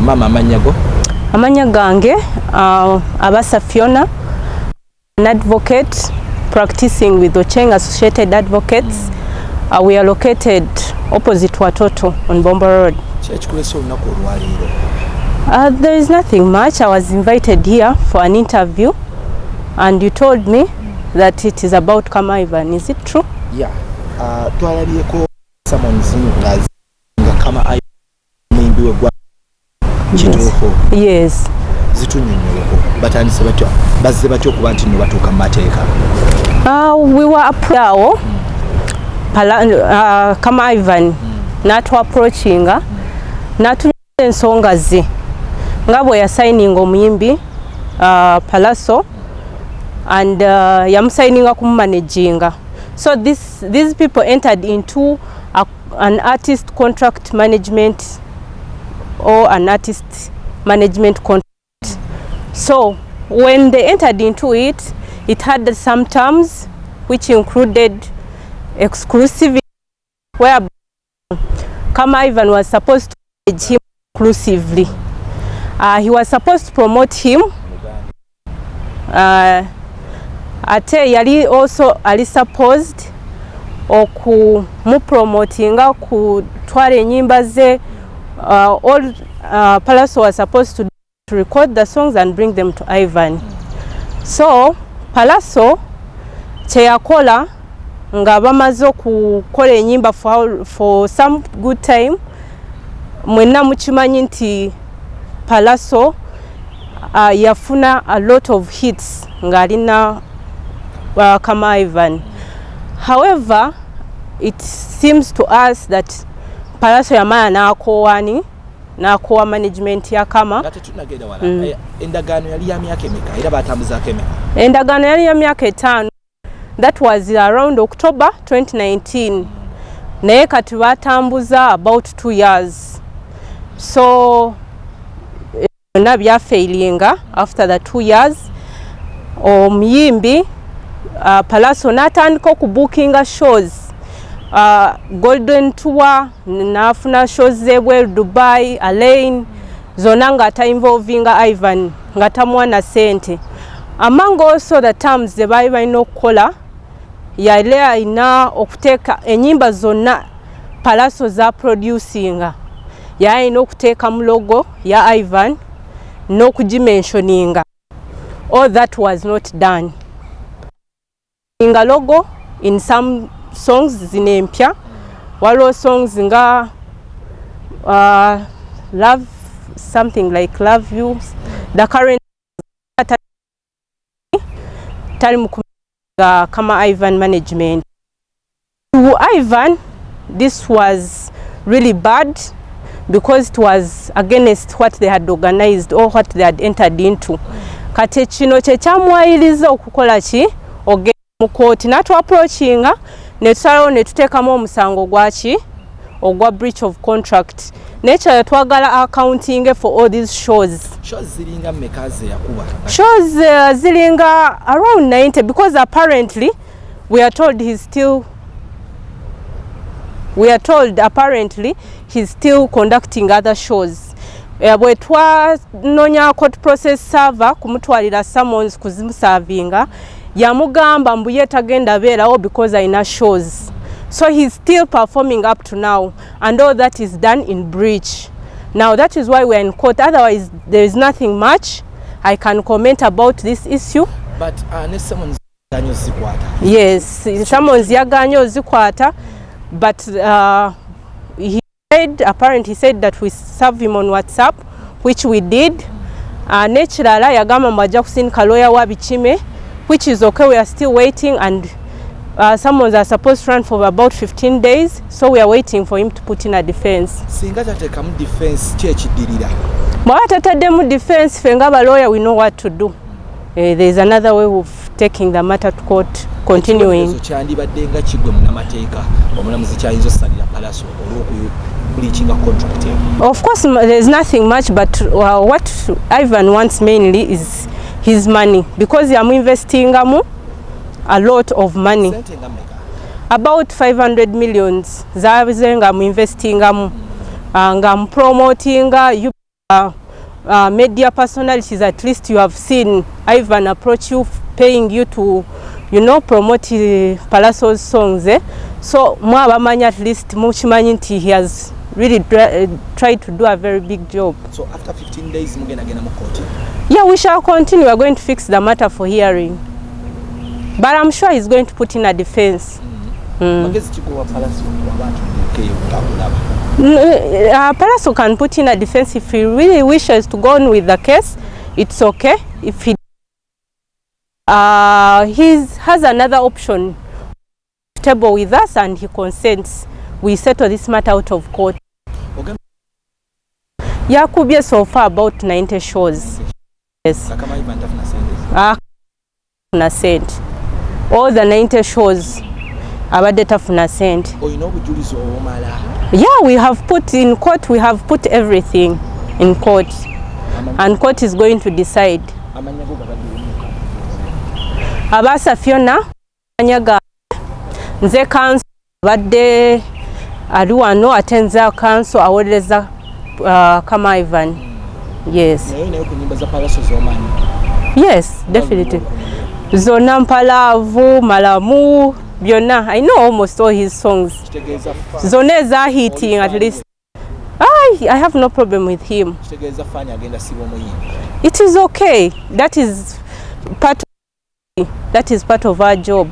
Mama amanyago? Amanya gange Abasa Fiona, an advocate practicing with Ocheng Associated Advocates. We are located opposite Watoto on Bomba Road. There is nothing much. I was invited here for an interview and you told me that it is about Kama Ivan. Is it true? Yeah. Kama Ivan. Yes. We were approached. Kama Ivan natu approaching natu ensonga ze ngabo ya signing Ebyomuyimbi Pallaso and yam signing kumanaginga. So these people entered into an artist contract management or an artist management contract. So when they entered into it, it had some terms which included exclusivity, where Kama Ivan was supposed to manage him exclusively. He was supposed to promote him. Ate yali also ali supposed okumupromotinga kutwala enyimba ze. All Pallaso was supposed to record the songs and bring them to Ivan. So Pallaso cheyakola nga bamaze okukola enyimba for some good time. Mwenna mukimanyi nti Pallaso yafuna a lot of hits nga alina Kama Ivan. However, it seems to us that Pallaso yamana nakowa management ya Kama. Endagano yali ya myaka emeka era batambuzaako emeka? Endagano yali ya myaka 5. That was around October 2019. Naye kati batambuza about 2 years. So na bya failinga after the 2 years. Muyimbi Pallaso natandika okubookinga shows. Golden Tour, nafuna shows zebwe Dubai, Alain, zona nga ata involvinga Ivan, nga tamwana sente. Among also the terms ze bali balina okukola, yali alina okuteeka enyimba zonna Pallaso za producinga. Yali alina okuteeka mu logo ya Ivan n'okugimentioninga. All that was not done. Inga logo in some songs zinempya. Waliwo songs nga love, something like Love You. The current Kama Ivan management. To Ivan, this was really bad because it was against what they had organized or what they had entered into. Kati kino kye kyamwayiriza okukola ki ogenda mu court natu approachinga ne tusalawo ne tuteekamu omusango gwaki ogwa breach of contract. Nature twagala accounting for all these shows. Shows zilinga mmekaze yakuba? Shows zilinga around 90 because apparently apparently he's still conducting other shows. Bwe twanonya court process server kumutwalira summons kuzimusavinga yamugamba mbu ye tagenda beerawo because ayina shows. So he's still performing up to now, and all that is done in breach. Now that is why we're in court. Otherwise, there is nothing much I can comment about this issue. But someone's yes, someone's yaganyo zikwata. But he said that we serve him on WhatsApp, which we did. Naturally, yagama mwaja kusindika lawyer wa Bichime, which is okay. We are still waiting, and summons are supposed to run for about 15 days, so we are waiting for him to put in a defense. Singa tateka mu defense chechidirira. Mwata tadde mu defense fenga ba lawyer we know what to do. There is another way of taking the matter to court, continuing. Kyandibadde nga kigwe banamateka omulamuzi kyayinza osalira Pallaso olw'oku breaching a contract. Of course there is nothing much, but what Ivan wants mainly is his money, because he am investing a lot of money. About 500 millions zabize nga mu investing nga mu promoting media personalities, at least you have seen Ivan approach you, paying you to, you know, promote Pallaso's songs. So mwabamanya, at least muchimanyi nti he has really tried to do a very big job. So after 15 days mugenda gena mu court? Yeah, we shall continue. We are going to fix the matter for hearing. But I'm sure he's going to put in a defense. Pallaso can put in a defense if he really wishes to go on with the case. It's okay. If he has another option table with us and he consents, we settle this matter out of court. Okay. Yakubye so far about 90 shows. Yes. Na sent. All the 90 shows abadde tafuna sent. Yeah, we have put in court, we have put everything in court. And court is going to decide. Abasa Fiona anyaga nze council badde ali wano atenza council awoleza kama Ivan. Yes. Yes, definitely. Zona Mpalavu, Malamu, byonna. I know almost all his songs. Zona eza hitting at least. I have no problem with him. It is okay. That is part of our job.